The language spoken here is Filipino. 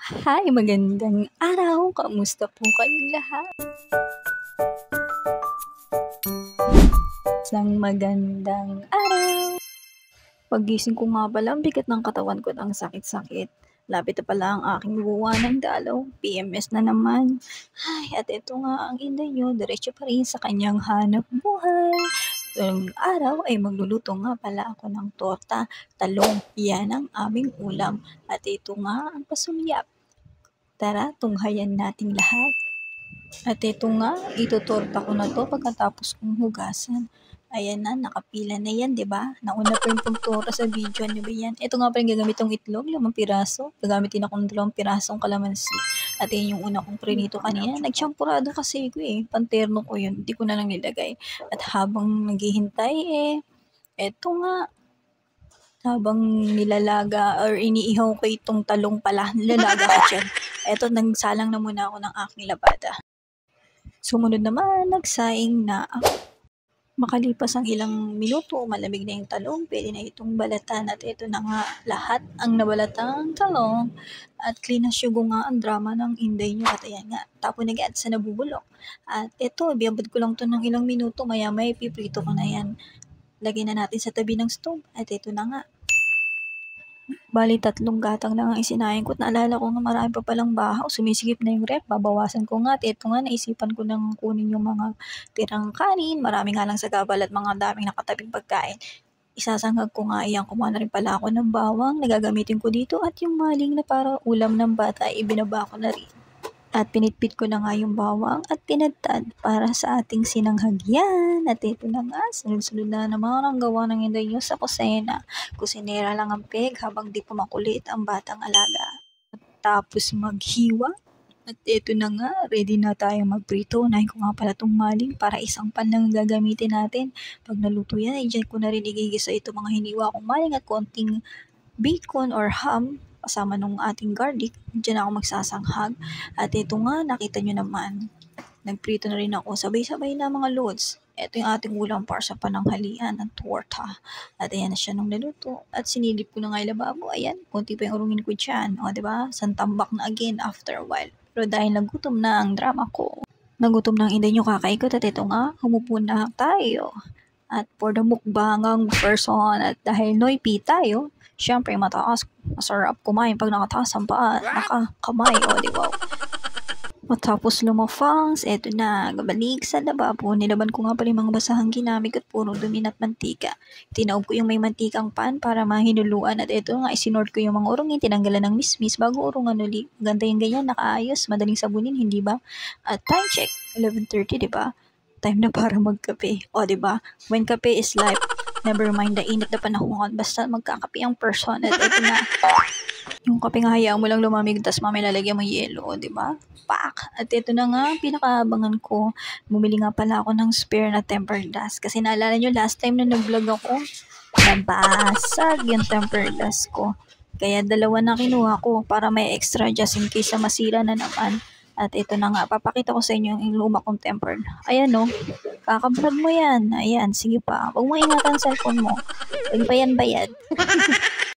Hi, magandang araw. Kamusta po kayong lahat? Isang magandang araw. Paggising ko nga pala, ang bigat ng katawan ko, ang sakit-sakit. Lapit na pala ang aking buwanang dalaw. PMS na naman. Ay, at ito nga ang inday nyo, diretso pa rin sa kanyang hanap buhay. Ngayong araw ay magluluto nga pala ako ng torta, talong. Yan ang aming ulam. At ito nga ang pasulyap. Tara, tunghayan nating lahat. At ito nga, itutorta ko na to pagkatapos kong hugasan. Ayan na, nakapila na yan, di ba? Nauna pa yung pagtorta sa video, ano ba yan? Ito nga pa rin gagamit yung itlog, 5 piraso. Gagamitin akong 2 pirasong kalamansi. At yan yung una kong prinito kanina. Nagtsampurado kasi ko panterno ko yun. Hindi ko na lang nilagay. At habang naghihintay eto nga, habang nilalaga or iniihaw ko itong talong pala, nilalaga ko dyan. Eto, nagsalang na muna ako ng aking labada. Sumunod naman, nagsaing na ako. Makalipas ang ilang minuto, malamig na yung talong, pwede na itong balatan at ito na nga lahat ang nabalatang talong at clean as sugo nga ang drama ng inday nyo at ayan nga, tapon agad sa nabubulok. At ito, biyabad ko lang to ng ilang minuto, maya may piprito ko na yan. Lagyan na natin sa tabi ng stove at ito na nga. Bali 3 gatang lang ang isinayang ko at naalala ko nga marami pa palang bahaw, sumisigip na yung ref, babawasan ko nga at ito nga naisipan ko nang kunin yung mga tirang kanin, marami nga lang sa gabal at mga daming nakatabing pagkain. Isasanghag ko nga iyan, kumuha na rin pala ako ng bawang na gagamitin ko dito at yung maling na para ulam ng bata ay ibinaba ko na rin. At pinitpit ko na nga yung bawang at tinadtad para sa ating sinanghagyan. At ito na nga, sunod-sunod na naman ang gawa ng inday nyo sa kusina. Kusinera lang ang peg habang di pa makulit ang batang alaga. Tapos maghiwa. At ito na nga, ready na tayong magprito. Unahin ko nga pala itong maling para isang pan lang gagamitin natin. Pag naluto yan, ay dyan ko na rin igigisa ito mga hiniwa kong maling at konting bacon or ham kasama nung ating garlic. Diyan ako magsasanghag. At ito nga, nakita nyo naman, nagprito na rin ako. Sabay-sabay na mga loads. Ito yung ating ulam para sa pananghalian ng torta. At ayan na siya nung naluto. At sinilip ko na nga yung lababo. Ayan, konti pa yung urungin ko dyan. O, diba? Santambak na again after a while. Pero dahil nagutom na ang drama ko, nagutom na ang inday nyo kakaikot. At ito nga, humupo na tayo. At for the mukbangang person, at dahil noipy tayo, syempre mataas, masarap kumain pag nakataas ang paa, nakakamay, o di ba? Matapos lumafangs, eto na, gabalik sa lababo, nilaban ko nga pala yung mga basahang ginamit at puro dumi at mantika. Tinaob ko yung may mantikang pan para mahinuluan at eto nga, isinort ko yung mga urungin, tinanggalan ng mismis bago urungan uli. Ganda yung ganyan, nakaayos, madaling sabunin, hindi ba? At time check, 11:30, di ba? Time na para magkape. O, di ba? When kape is life, never mind the init na panahon, basta magkakape ang person. At ito na, yung kape nga hayaan mo lang lumamig, tas mamaya lalagyan mo yelo, di ba? Pak! At ito na nga, pinakaabangan ko. Bumili nga pala ako ng spare na tempered glass. Kasi naalala nyo, last time na nag-vlog ako, nabasag yung tempered glass ko. Kaya 2 na kinuha ko para may extra just in case na masira na naman. At ito na nga, papakita ko sa inyo yung luma kong tempered. Ayan o, kakablog mo yan. Ayan, sige pa. Huwag mo ingatan cellphone mo. Huwag pa yan bayad.